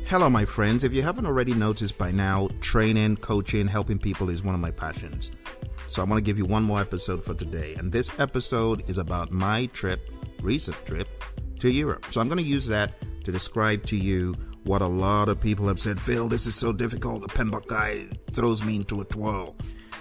Hello, my friends. If you haven't already noticed by now, training, coaching, helping people is one of my passions. So I want to give you one more episode for today. And this episode is about my recent trip to Europe. So I'm going to use that to describe to you what a lot of people have said. Phil, this is so difficult. The PMBOK guy throws me into a twirl.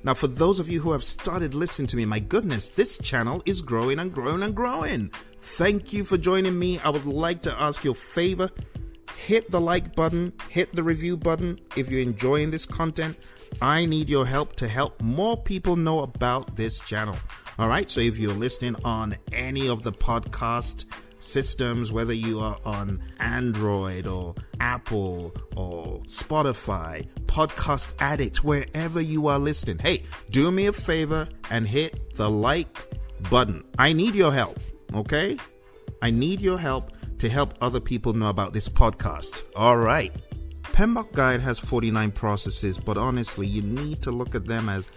Now, for those of you who have started listening to me, my goodness, this channel is growing and growing and growing. Thank you for joining me. I would like to ask you a favor. Hit the like button, hit the review button if you're enjoying this content. I need your help to help more people know about this channel. All right, so if you're listening on any of the podcast systems, whether you are on Android or Apple or Spotify, Podcast Addict, wherever you are listening, hey, do me a favor and hit the like button. I need your help, okay? I need your help to help other people know about this podcast. All right. PMBOK Guide has 49 processes, but honestly, you need to look at them as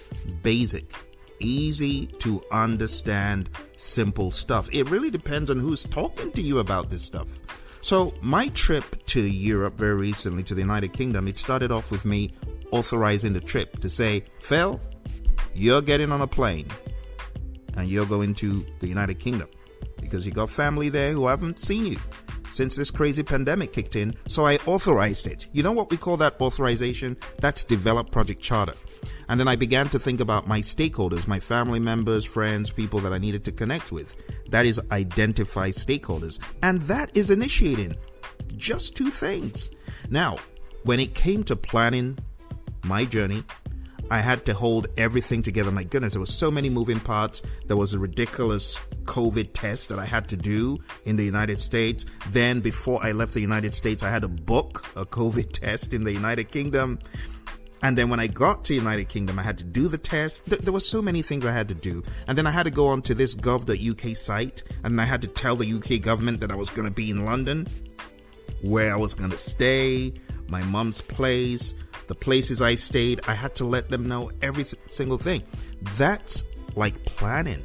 basic, easy to understand, simple stuff. It really depends on who's talking to you about this stuff. So my trip to Europe very recently, to the United Kingdom, it started off with me authorizing the trip to say, Phil, you're getting on a plane and you're going to the United Kingdom because you got family there who haven't seen you since this crazy pandemic kicked in. So I authorized it. You know what we call that authorization? That's develop project charter. And then I began to think about my stakeholders, my family members, friends, people that I needed to connect with. That is identify stakeholders. And that is initiating just two things. Now, when it came to planning my journey, I had to hold everything together. My goodness, there were so many moving parts. There was a ridiculous COVID test that I had to do in the United States. Then before I left the United States, I had to book a COVID test in the United Kingdom. And then when I got to United Kingdom, I had to do the test. There were so many things I had to do. And then I had to go on to this gov.uk site. And I had to tell the UK government that I was going to be in London, where I was going to stay, my mom's place, the places I stayed. I had to let them know every single thing. That's like planning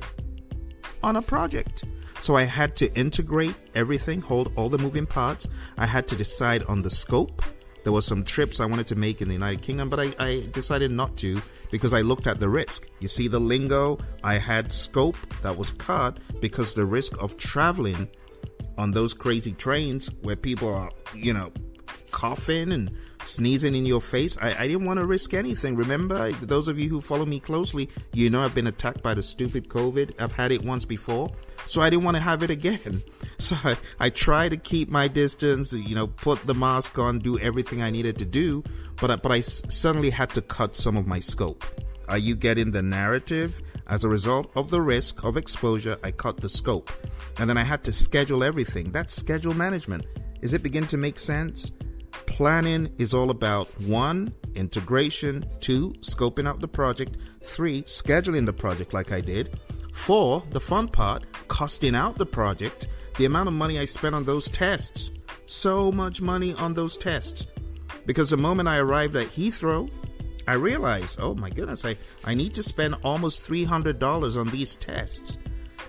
on a project. So I had to integrate everything, hold all the moving parts. I had to decide on the scope. There were some trips I wanted to make in the United Kingdom, but I decided not to because I looked at the risk. You see the lingo? I had scope that was cut because the risk of traveling on those crazy trains where people are, coughing and sneezing in your face. I didn't want to risk anything. Remember, those of you who follow me closely, you know I've been attacked by the stupid COVID. I've had it once before, so I didn't want to have it again. So I tried to keep my distance, put the mask on, do everything I needed to do, but I suddenly had to cut some of my scope. Are you getting the narrative? As a result of the risk of exposure, I cut the scope. And then I had to schedule everything. That's schedule management. Is it beginning to make sense? Planning is all about 1, integration, 2, scoping out the project, 3, scheduling the project like I did, 4, the fun part, costing out the project, the amount of money I spent on those tests. So much money on those tests. Because the moment I arrived at Heathrow, I realized, oh my goodness, I need to spend almost $300 on these tests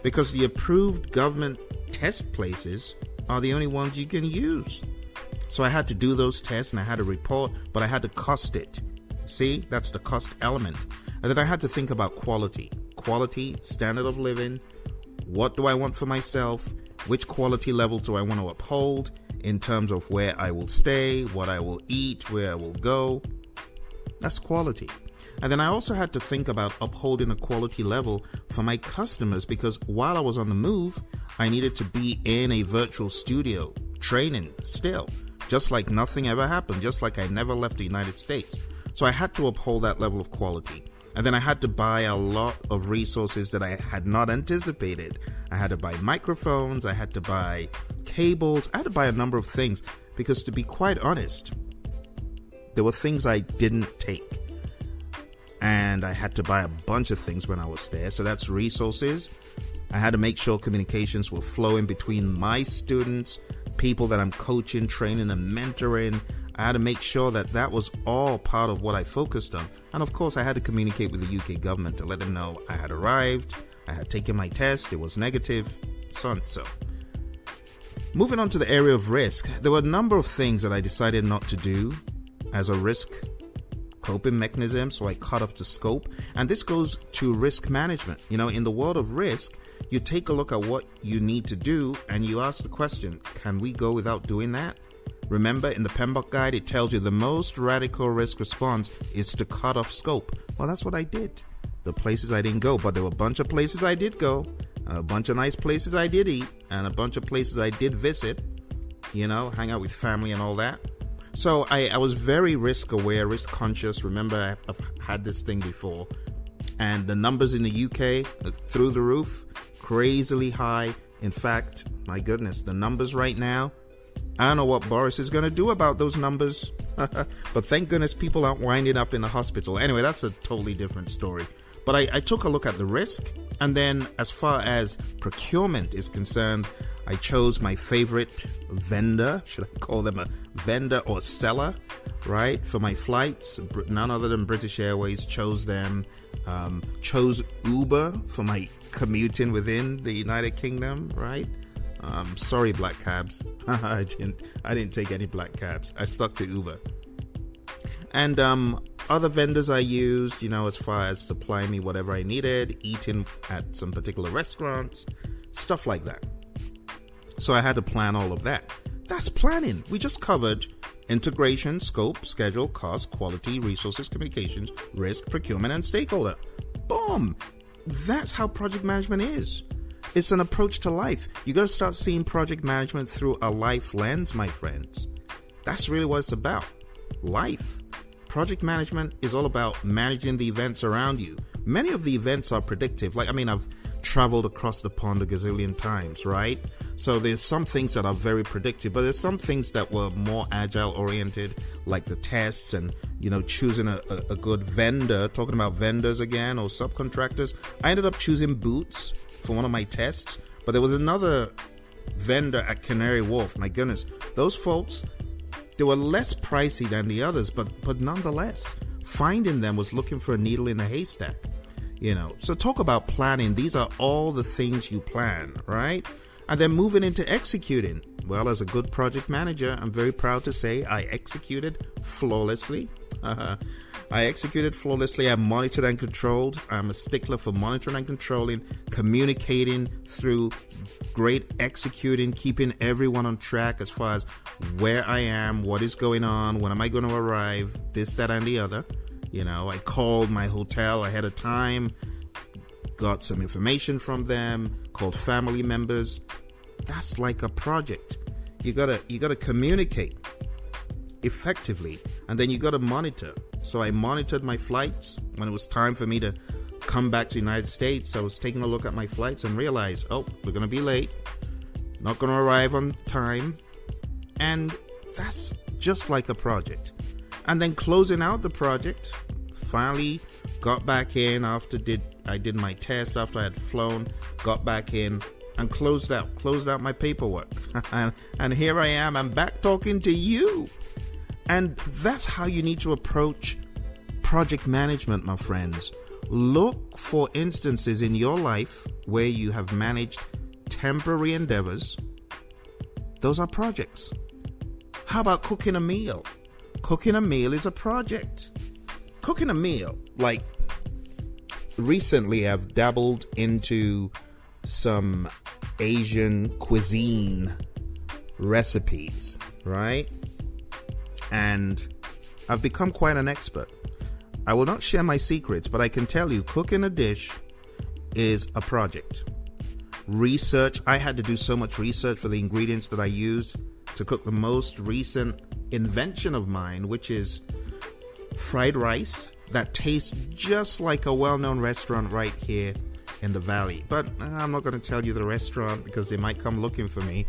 because the approved government test places are the only ones you can use. So I had to do those tests and I had to report, but I had to cost it. See, that's the cost element. And then I had to think about quality, standard of living. What do I want for myself? Which quality level do I want to uphold in terms of where I will stay, what I will eat, where I will go? That's quality. And then I also had to think about upholding a quality level for my customers because while I was on the move, I needed to be in a virtual studio training still, just like nothing ever happened, just like I never left the United States. So I had to uphold that level of quality. And then I had to buy a lot of resources that I had not anticipated. I had to buy microphones, I had to buy cables, I had to buy a number of things because to be quite honest, there were things I didn't take. And I had to buy a bunch of things when I was there. So that's resources. I had to make sure communications were flowing between my students, people that I'm coaching, training, and mentoring. I had to make sure that was all part of what I focused on. And of course, I had to communicate with the UK government to let them know I had arrived, I had taken my test, it was negative, so on. So Moving on to the area of risk, there were a number of things that I decided not to do as a risk coping mechanism, so I cut off the scope. And this goes to risk management. In the world of risk, you take a look at what you need to do and you ask the question, can we go without doing that? Remember, in the PMBOK guide, it tells you the most radical risk response is to cut off scope. Well, that's what I did. The places I didn't go, but there were a bunch of places I did go, a bunch of nice places I did eat, and a bunch of places I did visit, hang out with family and all that. So I was very risk aware, risk conscious. Remember, I've had this thing before. And the numbers in the UK, through the roof, crazily high. In fact, my goodness, the numbers right now, I don't know what Boris is going to do about those numbers. But thank goodness people aren't winding up in the hospital. Anyway, that's a totally different story. But I took a look at the risk. And then as far as procurement is concerned, I chose my favorite vendor. Should I call them a vendor or seller, right? For my flights, none other than British Airways chose them. Chose Uber for my commuting within the United Kingdom, right? Sorry, black cabs. I didn't take any black cabs. I stuck to Uber. And other vendors I used, as far as supplying me whatever I needed, eating at some particular restaurants, stuff like that. So I had to plan all of that. That's planning. We just covered integration, scope, schedule, cost, quality, resources, communications, risk, procurement, and stakeholder. Boom! That's how project management is. It's an approach to life. You got to start seeing project management through a life lens, my friends. That's really what it's about. Life. Project management is all about managing the events around you. Many of the events are predictive. I've traveled across the pond a gazillion times, right? So there's some things that are very predictive, but there's some things that were more agile oriented, like the tests and, choosing a good vendor. Talking about vendors again, or subcontractors. I ended up choosing Boots for one of my tests, but there was another vendor at Canary Wharf. My goodness, those folks, they were less pricey than the others, but nonetheless, finding them was looking for a needle in a haystack. So talk about planning. These are all the things you plan, right? And then moving into executing. Well, as a good project manager, I'm very proud to say I executed flawlessly. I monitored and controlled. I'm a stickler for monitoring and controlling, communicating through great executing, keeping everyone on track as far as where I am, what is going on, when am I going to arrive, this, that, and the other. I called my hotel ahead of time, got some information from them, called family members. That's like a project. You gotta communicate effectively, and then you gotta monitor. So I monitored my flights. When it was time for me to come back to the United States, I was taking a look at my flights and realized, we're gonna be late, not gonna arrive on time. And that's just like a project. And then closing out the project, finally got back in after I did my test, after I had flown, got back in and closed out my paperwork. And here I am, I'm back talking to you. And that's how you need to approach project management, my friends. Look for instances in your life where you have managed temporary endeavors. Those are projects. How about cooking a meal? Cooking a meal is a project. Cooking a meal, like recently I've dabbled into some Asian cuisine recipes, right? And I've become quite an expert. I will not share my secrets, but I can tell you cooking a dish is a project. Research, I had to do so much research for the ingredients that I used to cook the most recent invention of mine, which is fried rice that tastes just like a well-known restaurant right here in the valley. But I'm not going to tell you the restaurant because they might come looking for me,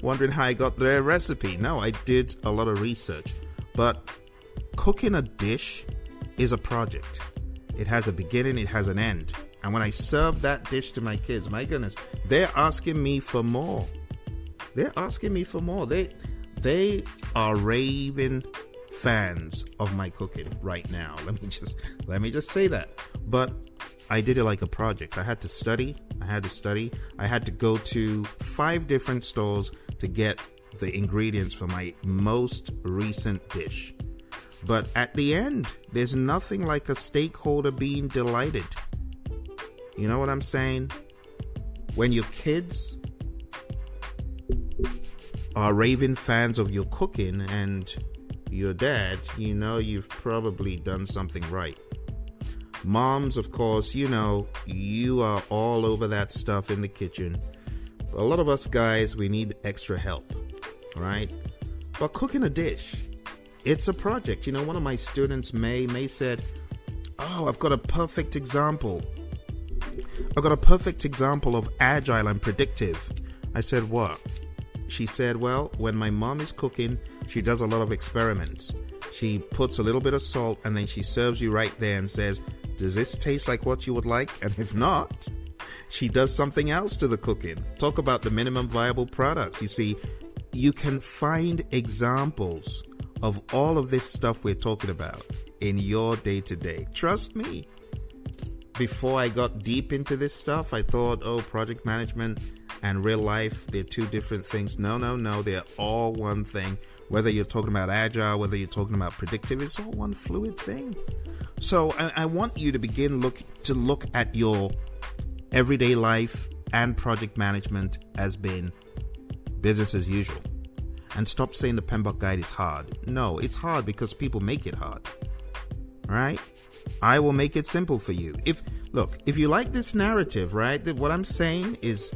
wondering how I got their recipe. No, I did a lot of research. But cooking a dish is a project. It has a beginning, it has an end. And when I serve that dish to my kids, my goodness, they're asking me for more. They're asking me for more. They are raving fans of my cooking right now. Let me just say that. But I did it like a project. I had to study. I had to go to 5 different stores to get the ingredients for my most recent dish. But at the end, there's nothing like a stakeholder being delighted. You know what I'm saying? When your kids are raving fans of your cooking and your dad, you know you've probably done something right. Moms, of course, you know, you are all over that stuff in the kitchen. A lot of us guys, we need extra help, right? But cooking a dish, it's a project. You know, one of my students, May said, "Oh, I've got a perfect example. Of agile and predictive." I said, "What?" She said, "Well, when my mom is cooking, she does a lot of experiments. She puts a little bit of salt and then she serves you right there and says, 'Does this taste like what you would like?' And if not, she does something else to the cooking." Talk about the minimum viable product. You see, you can find examples of all of this stuff we're talking about in your day-to-day. Trust me. Before I got deep into this stuff, I thought, project management and real life, they're two different things. No, they're all one thing. Whether you're talking about agile, whether you're talking about predictive, it's all one fluid thing. So I want you to begin to look at your everyday life and project management as being business as usual. And stop saying the PMBOK guide is hard. No, it's hard because people make it hard. All right? I will make it simple for you. If you like this narrative, right, that what I'm saying is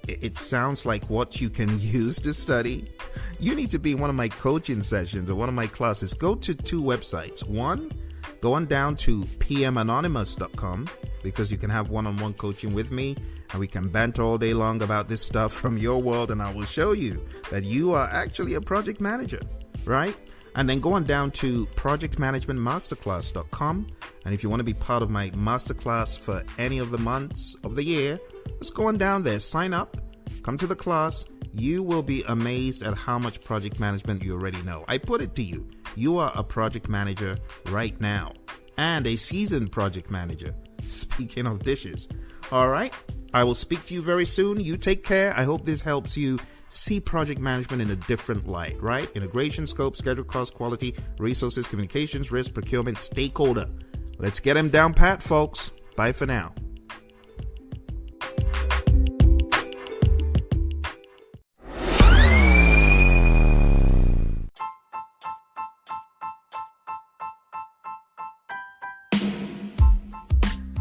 it sounds like what you can use to study, you need to be in one of my coaching sessions or one of my classes. Go to two websites. One, go on down to pmanonymous.com because you can have one-on-one coaching with me and we can banter all day long about this stuff from your world, and I will show you that you are actually a project manager, right? And then go on down to projectmanagementmasterclass.com. And if you want to be part of my masterclass for any of the months of the year, just go on down there, sign up, come to the class. You will be amazed at how much project management you already know. I put it to you. You are a project manager right now and a seasoned project manager. Speaking of dishes. All right. I will speak to you very soon. You take care. I hope this helps you see project management in a different light, right? Integration, scope, schedule, cost, quality, resources, communications, risk, procurement, stakeholder. Let's get them down pat, folks. Bye for now.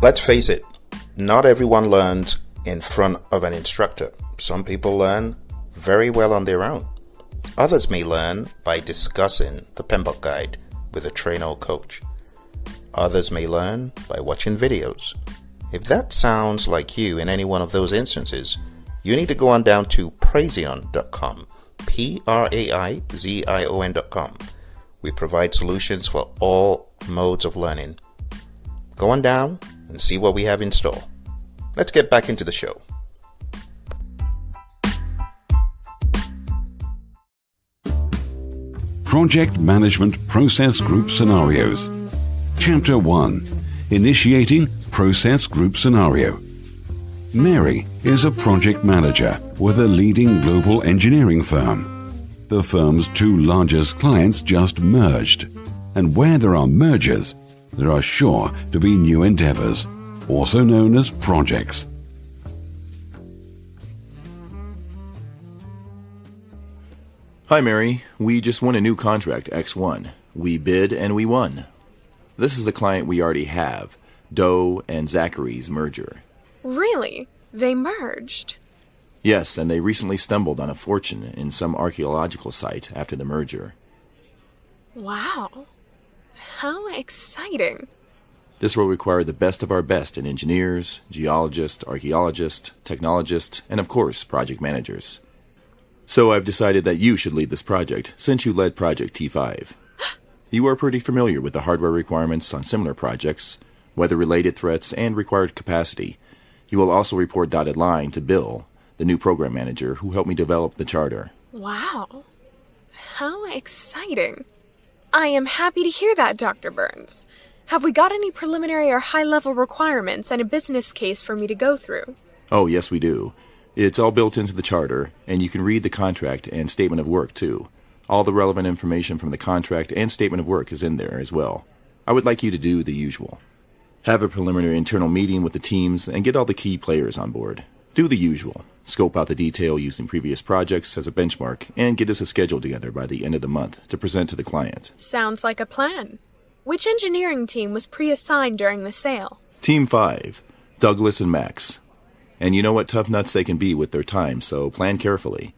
Let's face it, not everyone learns in front of an instructor. Some people learn very well on their own. Others may learn by discussing the PMBOK guide with a trainer or coach. Others may learn by watching videos. If that sounds like you in any one of those instances, you need to go on down to Praizion.com, Praizion.com. We provide solutions for all modes of learning. Go on down and see what we have in store. Let's get back into the show. Project Management Process Group Scenarios. Chapter 1. Initiating Process Group Scenario. Mary is a project manager with a leading global engineering firm. The firm's two largest clients just merged, and where there are mergers, there are sure to be new endeavors, also known as projects. Hi, Mary. We just won a new contract, X1. We bid and we won. This is a client we already have, Doe and Zachary's merger. Really? They merged? Yes, and they recently stumbled on a fortune in some archaeological site after the merger. Wow. How exciting. This will require the best of our best in engineers, geologists, archaeologists, technologists, and of course, project managers. So I've decided that you should lead this project, since you led Project T5. You are pretty familiar with the hardware requirements on similar projects, weather-related threats, and required capacity. You will also report dotted line to Bill, the new program manager who helped me develop the charter. Wow. How exciting. I am happy to hear that, Dr. Burns. Have we got any preliminary or high-level requirements and a business case for me to go through? Oh, yes, we do. It's all built into the charter, and you can read the contract and statement of work, too. All the relevant information from the contract and statement of work is in there as well. I would like you to do the usual. Have a preliminary internal meeting with the teams and get all the key players on board. Do the usual. Scope out the detail using previous projects as a benchmark and get us a schedule together by the end of the month to present to the client. Sounds like a plan. Which engineering team was pre-assigned during the sale? Team 5, Douglas and Max. And you know what tough nuts they can be with their time, so plan carefully.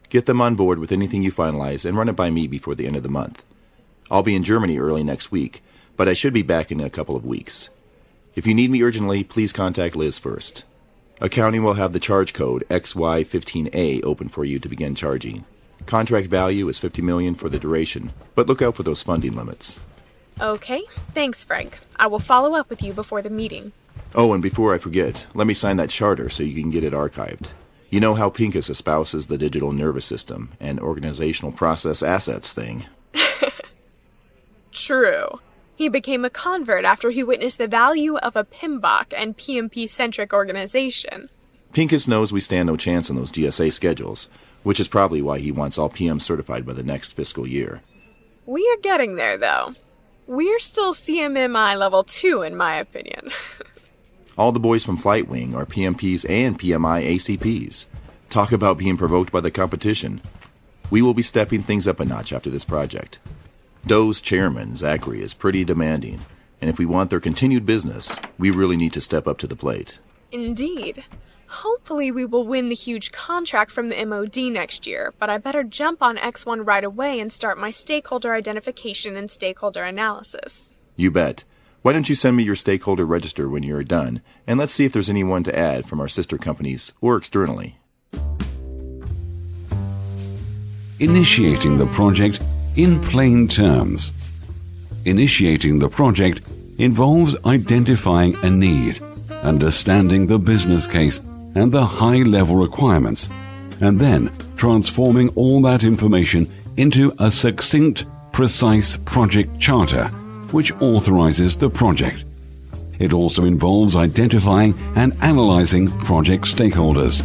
Get them on board with anything you finalize and run it by me before the end of the month. I'll be in Germany early next week, but I should be back in a couple of weeks. If you need me urgently, please contact Liz first. Accounting will have the charge code XY15A open for you to begin charging. Contract value is $50 million for the duration, but look out for those funding limits. Okay, thanks, Frank. I will follow up with you before the meeting. Oh, and before I forget, let me sign that charter so you can get it archived. You know how Pincus espouses the digital nervous system and organizational process assets thing. True. He became a convert after he witnessed the value of a PMBOK and PMP-centric organization. Pincus knows we stand no chance on those GSA schedules, which is probably why he wants all PMs certified by the next fiscal year. We are getting there, though. We're still CMMI level 2, in my opinion. All the boys from Flight Wing are PMPs and PMI ACPs. Talk about being provoked by the competition. We will be stepping things up a notch after this project. Doe's chairman, Zachary, is pretty demanding, and if we want their continued business, we really need to step up to the plate. Indeed. Hopefully we will win the huge contract from the MOD next year, but I better jump on X1 right away and start my stakeholder identification and stakeholder analysis. You bet. Why don't you send me your stakeholder register when you're done, and let's see if there's anyone to add from our sister companies or externally. Initiating the project in plain terms. Initiating the project involves identifying a need, understanding the business case and the high-level requirements, and then transforming all that information into a succinct, precise project charter which authorizes the project. It also involves identifying and analyzing project stakeholders.